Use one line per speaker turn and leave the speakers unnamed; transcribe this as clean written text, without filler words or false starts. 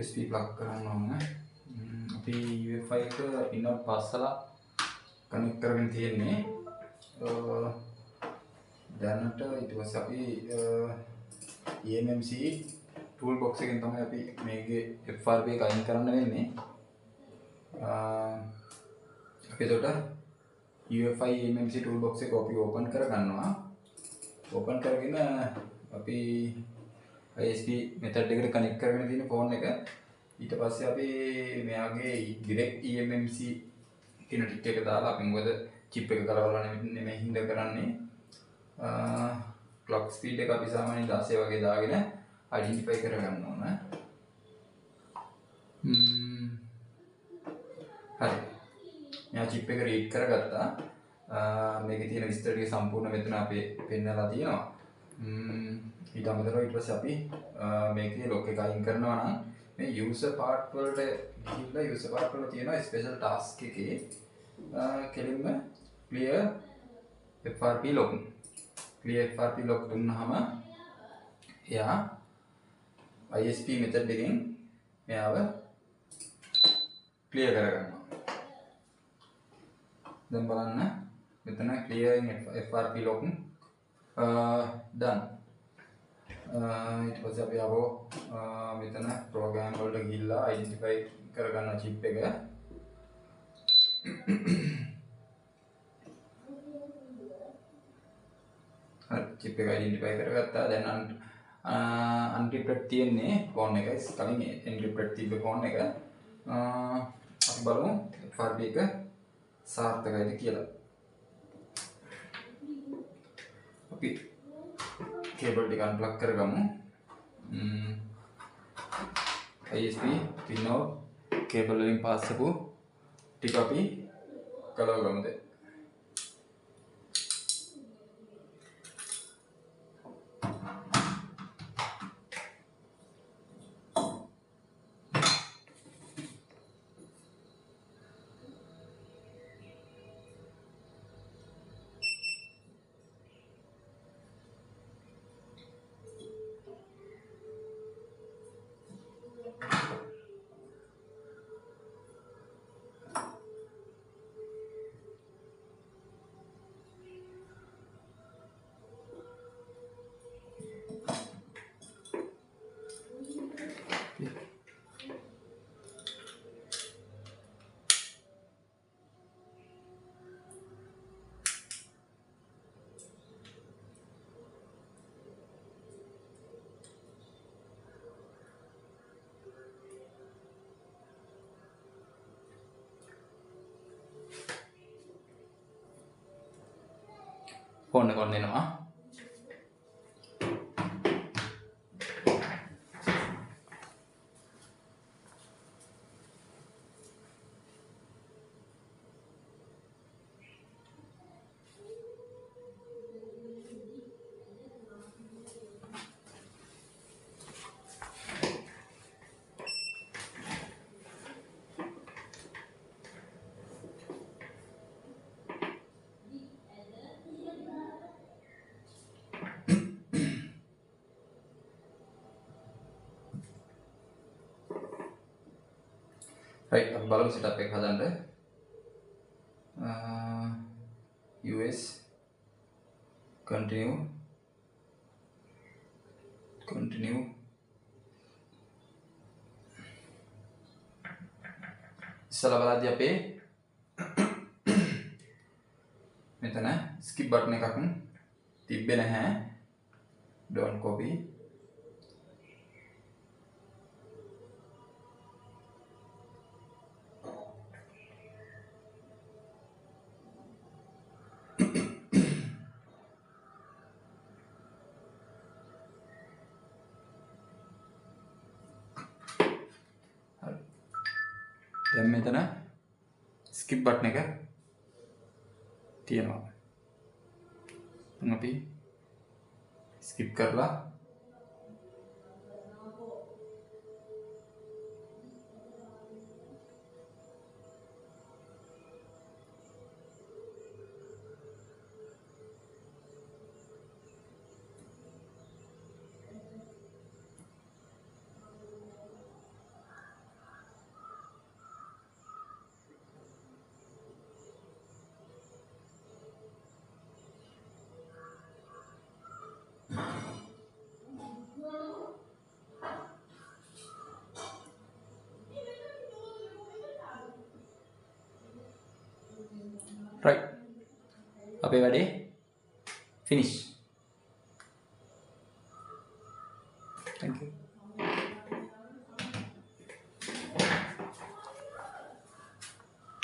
USB plug කරන්න ඕන. අපි UFI එක පින්නක් පාස්සලා කනෙක්ට් කරගෙන තියෙන්නේ. දැනට ඊට පස්සේ අපි eMMC tool box එකෙන් තමයි අපි මේකේ FRP එක අයින් කරන්න වෙන්නේ. අපි එතකොට UFI eMMC tool box එක අපි open කරගන්නවා. open කරගෙන අපි ISP method එකට connect කරගෙන තියෙන phone එක. ඊට පස්සේ අපි මෙයාගේ direct eMMC කියන ටික් එක දාලා අපි මොකද chip එක කරවලා නෙමෙයි හින්දා කරන්නේ. clock speed එක අපි සාමාන්‍යයෙන් 16 වගේ දාගෙන identify කරගන්න ඕන. හරි. මෙයා chip එක read කරගත්තා. මේකේ තියෙන විස්තර ටික සම්පූර්ණ මෙතන අපි පෙන්නලා තියෙනවා. ඊට අමතරව ඊට පස්සේ අපි මේකේ lock එක අයින් කරනවා නම් මේ user part වලට ගිහිල්ලා user part වල තියෙන special task එකේ කෙලින්ම clear FRP lock දුන්නාම එයා ISP method එකෙන් මෙයාව clear කරගන්නවා. දැන් බලන්න මෙතන clearing FRP lock done. ඊට පස්සේ අපි ආවෝ මෙතන program වලට ගිහිල්ලා identify කරගන්න chip එක. chip එක identify කරගත්තා. දැන් unencrypted තියෙන්නේ phone එක. කලින් encrypted තිබ්බ phone එක. අපි බලමු FRP එක සාර්ථකයිද කියලා. අපි cable ටික unplug කරගමු. ISP pin out cable වලින් පාස්සපු ටික අපි කලවගමුද. phone එක on වෙනවා. Right, අපි බලමු setup එක හදන්න. US continue ඉස්සලා බලද්දී අපේ මෙතන skip button එකක් තිබ්බේ නැහැ. Don't copy. දැන් මෙතන skip button එක තියෙනවා. අපි skip කරලා අපේ වැඩේ ෆිනිෂ්. Thank you.